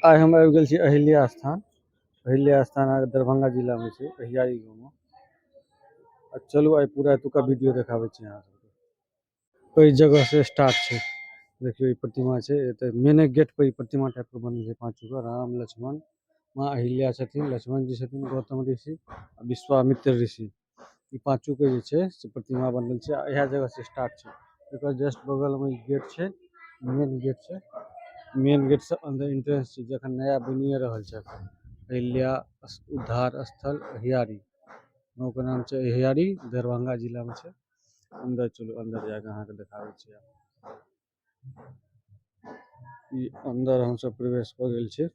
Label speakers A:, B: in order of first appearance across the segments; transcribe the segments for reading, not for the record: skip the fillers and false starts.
A: आइ हम आबि गेल छी अहिल्या स्थान। अहिल्या स्थान अहाँके दरभंगा जिला में छै, अहियारी गाँव में। चलू आइ पूरा एतुका वीडियो देखाबै छी अहाँ सबके। कई जगह से स्टार्ट छै, देखियो ई प्रतिमा छै, एतऽ मेने गेट पर ई प्रतिमा टाइप के बनल छै पांचों का। राम लक्ष्मण माँ अहिल्या छथिन, लक्ष्मण जी छथिन, गौतम ऋषि आ विश्वामित्र ऋषि, ई पांचों के जे छै से प्रतिमा बनल छै। इएह जगह से स्टार्ट छै। एकर जस्ट बगल में गेट छै, मेन गेट छै। मेन गेट से अंदर एंट्रेंस छै, जखन नया बनिए रहल छै। अहिल्या उद्धार स्थल अहियारी, गाँव के नाम छै अहियारी, दरभंगा जिला में छै। अंदर चलू, अंदर जाके अहाँ के देखाबै छी। ई अंदर हम सब प्रवेश कर गेल छी।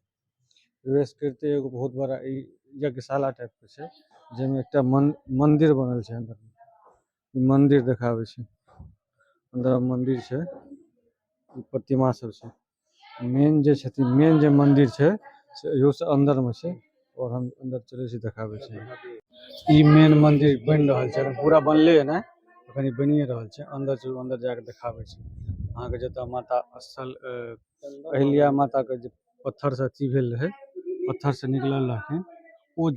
A: प्रवेश करते एगो बहुत बड़ा ई यज्ञशाला टाइप के छै, जेमे एकटा मंदिर बनल छै अंदर में। मंदिर देखाबै छै, अंदर मंदिर छै, प्रतिमा सब छै। मेन जे छथिन, मेन जे मंदिर छै से इहो से अंदर में छै, और हम अंदर चले छी देखाबै छी। ई मेन मंदिर बन रहल छै, पूरा बनले है ना, अखन बनिए रहल छै। अंदर चलू, अंदर जाके देखाबै छी अहाँ के। जतऽ माता स्थल अहिल्या माता के जे पत्थर से अथी भेल रहे, पत्थर से निकलल रहथिन, ओ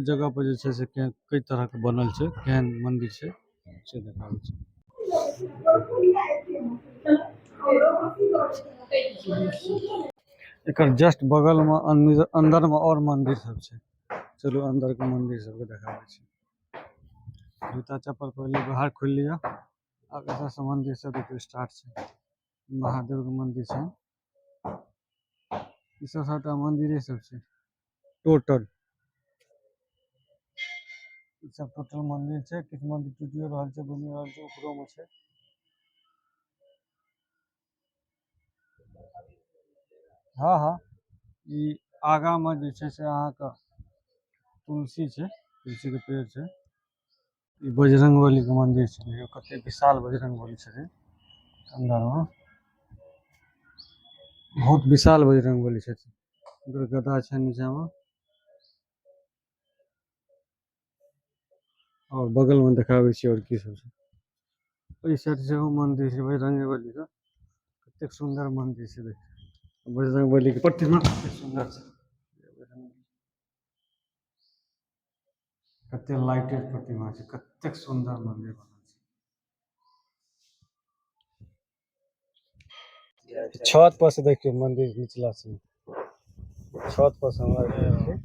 A: जगह पर जे छै से कई तरह के बनल छै, केहन मंदिर छै से देखाबै छी। एकर जस्ट बगल में अंदर में और मंदिर सब छै। चलू अंदर के मंदिर सबके देखाबै छी। जूता चप्पल पहले बाहर खोल लिया। अब एतऽ से मंदिर सब देखियो स्टार्ट छै। महादेव के मंदिर छै, ई सब सबटा मंदिरे सब छै टोटल। ई सब टोटल मंदिर छै, किछु मंदिर टूटियो रहल छै, बनि रहल छै, ऊपरो में छै। हाँ हाँ, ई आगा में जे छै से अहाँके तुलसी छै, तुलसी के पेड़ छै। ई बजरंगबली के मंदिर छै, देखियो कते विशाल बजरंगबली छथिन अंदर में। बहुत विशाल बजरंगबली छथिन, उधर गदा छै नीचा में। और बगल में देखाबै छी और की सब छै। ओइ साइड से मंदिर छै बजरंगबली के, कतेक सुंदर मंदिर छै देखियो। बजरंगबली के प्रतिमा कतेक सुंदर छै, कते लाइटेड प्रतिमा छै, कतेक सुंदर मंदिर बनल छै। छत पर से देखियो मंदिर निचला से, छत पर से हमरा देखियो।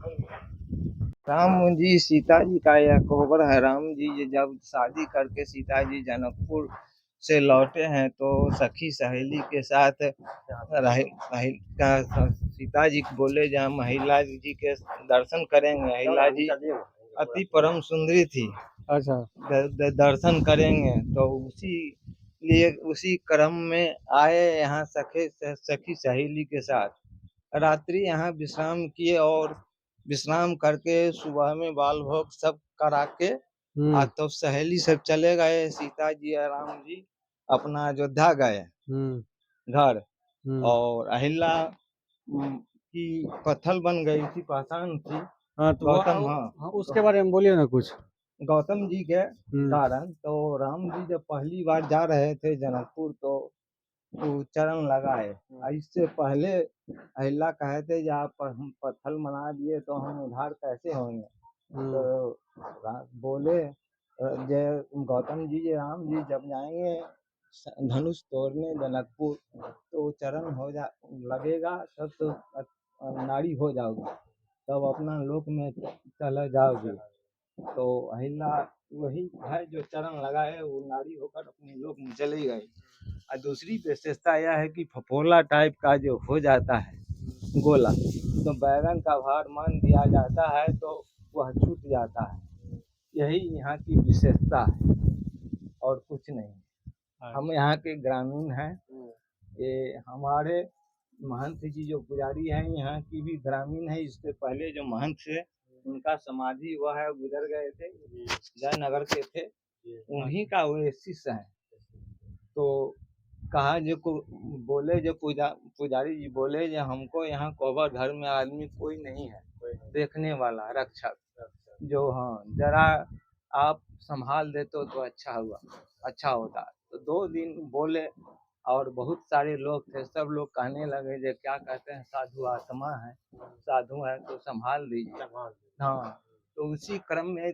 B: राम जी सीता जी का यह कोहबर है। राम जी जब शादी करके सीता जी जनकपुर से लौटे हैं तो सखी सहेली के साथ सीता जी बोले जहाँ महिला जी के दर्शन करेंगे। महिला जी अति परम सुंदरी थी,
A: अच्छा
B: दर्शन करेंगे तो उसी लिए उसी क्रम में आए यहाँ सखी सहेली के साथ। रात्रि यहाँ विश्राम किए और विश्राम करके सुबह में बाल भोग सब करा के तो सहेली सब चले गए। सीता जी और राम जी अपना अयोध्या गए घर, और अहिल्या की पत्थर बन गई थी, पाषाण थी।
A: हाँ तो
B: गौतम,
A: हाँ उसके बारे में बोलिए ना कुछ।
B: गौतम जी के कारण तो राम जी जब पहली बार जा रहे थे जनकपुर तो चरण लगाए। इससे पहले अहिल्या कहे थे जब आप हम पत्थर बना दिए तो हम उधार कैसे होंगे। तो बोले जय गौतम जी राम जी जब जाएंगे धनुष तोड़ने जनकपुर तो चरण हो जा लगेगा, तब तो नारी हो जाओगी, तब अपना लोक में चले जाओगी। तो अहिल्या वही है जो चरण लगाए, वो नारी होकर अपने लोक में चली गई। और दूसरी विशेषता यह है कि फफोला टाइप का जो हो जाता है गोला, तो बैगन का भार मान दिया जाता है तो वह छूट जाता है। यही यहाँ की विशेषता है और कुछ नहीं। हम यहाँ के ग्रामीण हैं, ये हमारे महंत जी जो पुजारी हैं यहाँ की भी ग्रामीण है। इससे पहले जो महंत थे उनका समाधि हुआ है, गुजर गए थे, जयनगर के थे, उन्हीं का वो शिष्य है। तो कहा जो बोले जो पुजारी जी बोले जो हमको यहाँ कोबर घर में आदमी कोई नहीं है देखने वाला रक्षक, जो हाँ जरा आप संभाल देते तो अच्छा हुआ, अच्छा होता। तो 2 दिन बोले और बहुत सारे लोग थे, सब लोग कहने लगे जो क्या कहते हैं साधु आत्मा है, साधु है तो संभाल लीजिए। हाँ, तो उसी क्रम में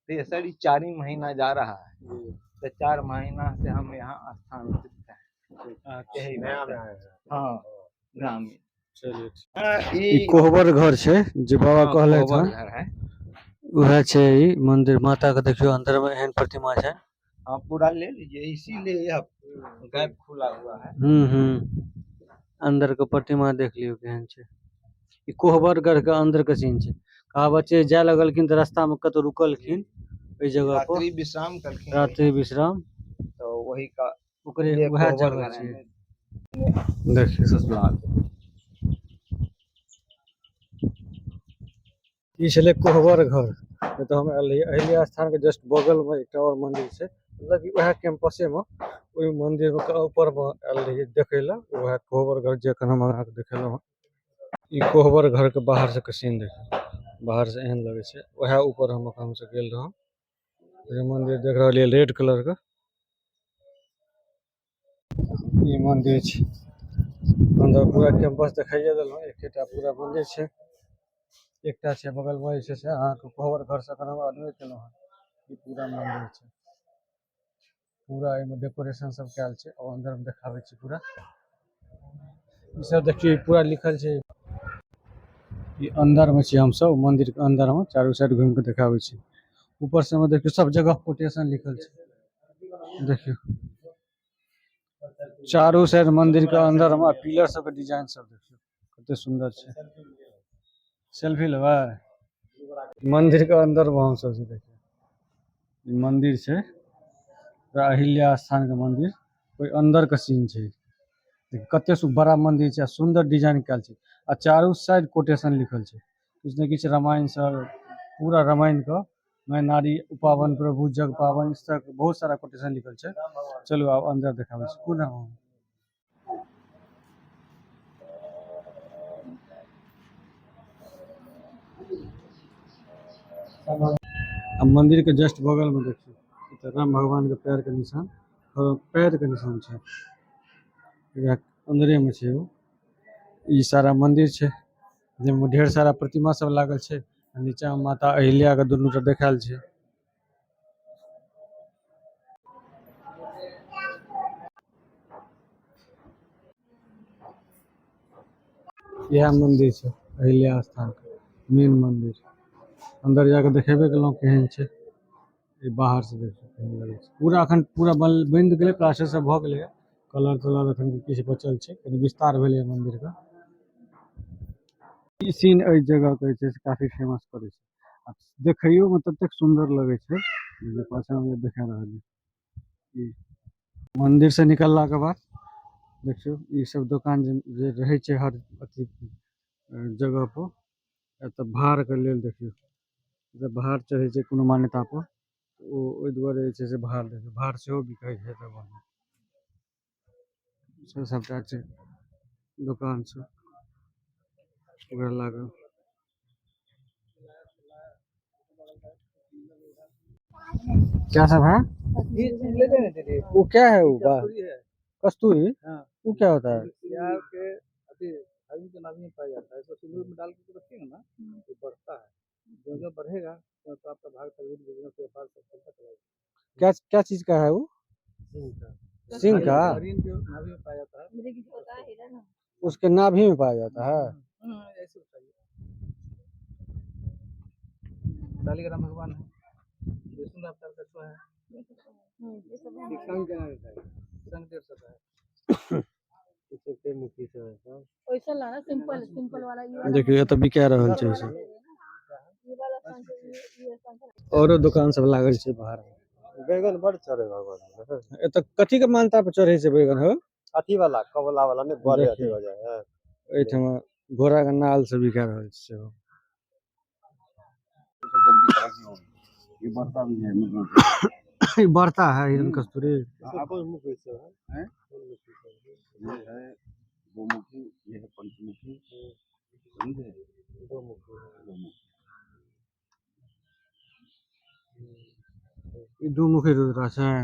B: तीसरी 4 महीना जा रहा है, तो 4 महीना से हम यहाँ स्थानांतरित हैं। यही बात है। हाँ, ग्रामीण।
A: चलिए ठीक।
B: हाँ,
A: ई कोहबर घर छै जे बाबा
B: हाँ,
A: कहले
B: कोहबर
A: था,
B: घर है।
A: उहे छै ई मंदिर। माता के देखियो अंदर में एहन प्रतिमा छै।
B: हाँ, पूरा ले लीजिए, इसीलिए यह गैप खुला हुआ है।
A: अंदर के प्रतिमा देख लियो केहन छै। ई कोहबर घर के अंदर के सीन छै। कहावत छै जाय लगलखिन त रास्ता में कतौ रुकलखिन ओई जगह पर
B: रात्रि विश्राम करके
A: रात्रि विश्राम,
B: तो वही का
A: ओकरे
B: ये
A: उहे
B: कोहबर
A: जगह
B: घर
A: छै।
B: है।
A: देखियो
B: ससुराल।
A: ई छलै कोहबर घर। नहीं तो हम अहिल्या स्थान के जस्ट बगल में एकटा और मंदिर छै, मतलब कि उहे कैंपसे में ओई मंदिर के ऊपर में आयल रहिए देखे ला। उहे कोहबर घर जे हम अहाँ के देखेलहुं हन। ई कोहबर घर के बाहर से के सीन देखियो, बाहर से एहन लगे छै। उहे ऊपर हम से गेल रहौं, ये मंदिर देख रहलिए रेड कलर के। ई मंदिर छै, अंदर पूरा कैंपस देखाइए देलहुं। एकेटा पूरा मंदिर छै, एकटा छै बगल में जे छै से अहाँ के कोहबर घर से हम अडबे केलहुं हन। ई पूरा मंदिर छै, पूरा एमे डेकोरेशन सब कैल छै और अंदर में देखाबै छी पूरा। ई सब देखिए पूरा लिखल छै। ई अंदर में छी हम सब, मंदिर के अंदर में चारों साइड घूम के देखाबै छी। ऊपर से में देखियो सब जगह कोटेशन लिखल छै, देखियो चारों साइड मंदिर के अंदर में पिलर सब के डिजाइन सब देखियो कते सुंदर छै। सेल्फी लेबै? मंदिर के अंदर में हम सब छी, देखियो ई मंदिर छै अहिल्या स्थान के मंदिर। ओई अंदर के सीन छै, कते बड़ा मंदिर छै, सुंदर डिजाइन कैल छै आ चारों साइड कोटेशन लिखल छै। किछ ने किछ रामायण सब, पूरा रामायण के मैं नारी उपावन प्रभु जग पावन, इस तरह के बहुत सारा कोटेशन लिखल छै। चलू आब अंदर देखाबै छी कोन है। अब मंदिर के जस्ट बगल में देखियो तो राम भगवान के पैर के निशान, पैर के निशान छै। अंदरे में छै ओ। ई सारा मंदिर छै जेमे ढेर सारा प्रतिमा सब लागल छै। नीचा में माता अहिल्या के दुनू टा देखायल छै। यह मंदिर छै अहिल्या स्थान के मेन मंदिर। अंदर जाके देखेबे केलहुं केहन छै। ई बाहर से देखियो केहन लगे छै। पूरा अखन पूरा बन गेलै, प्लास्टर सब भ गेलै, कलर तलर अखन किछ बचल छै, कनी विस्तार भेलै मंदिर के। ई सीन एहि जगह के जे छै से काफी फेमस पड़ै छै आ देखैयो में ततेक सुंदर लगे छै जे पाछा में देखा रहल ई मंदिर से निकलला के बाद देखियो ई सब दुकान जे रहे छै हर अथी जगह पर। एतऽ भार के लेल देखियो, जब भार चढ़े छै कोनो मान्यता पर ओ ओहि दुआरे जे छै से भार देखियो, भार सेहो बिकाइ छै एतऽ बढ़िया। से सबटा छै दुकान सब पूरा लागल। क्या सब है? वो क्या है वो कस्तूरी? वो क्या होता है?
B: के नाभि में पाया जाता है, इसको सिंदूर में डाल के रखिएगा ना तो बढ़ता है, जो जो बढ़ेगा तो आपका भाग बिजनेस व्यापार सब चलता रहेगा।
A: क्या क्या चीज का है वो? सिंह का?
B: हरिण के नाभि में पाया जाता है।
A: उसके नाभि में पाया जाता है।
B: ऐसे बताइए। शालिग्राम भगवान है, विष्णु अवतार का छुआ है, शंख देव सब है।
C: वैसा लाना सिंपल सिंपल वाला ये
A: देखियो ये तो बिका रहल छै सब। औरो दुकान सब लागल छै बाहर में।
D: बैगन बड़ चढ़े भगवान
A: एतऽ कथी के मानता पे चढ़े छै बैगन हो?
D: अथी वाला कबला वाला ने बड़े अथी
A: देखियो
D: हो जाए है।
A: एठमा घोड़ा के नाल से बिका रहल छै सेहो।
D: ये बढ़ता भी है मतलब
A: ई बढ़ता है हिरन कस्तूरी।
D: कौन मुख से है? ये है दो मुखी, ये है पंचमुखी, समझे? दो मुखी।
A: ई दू मुखी रुद्राक्ष है।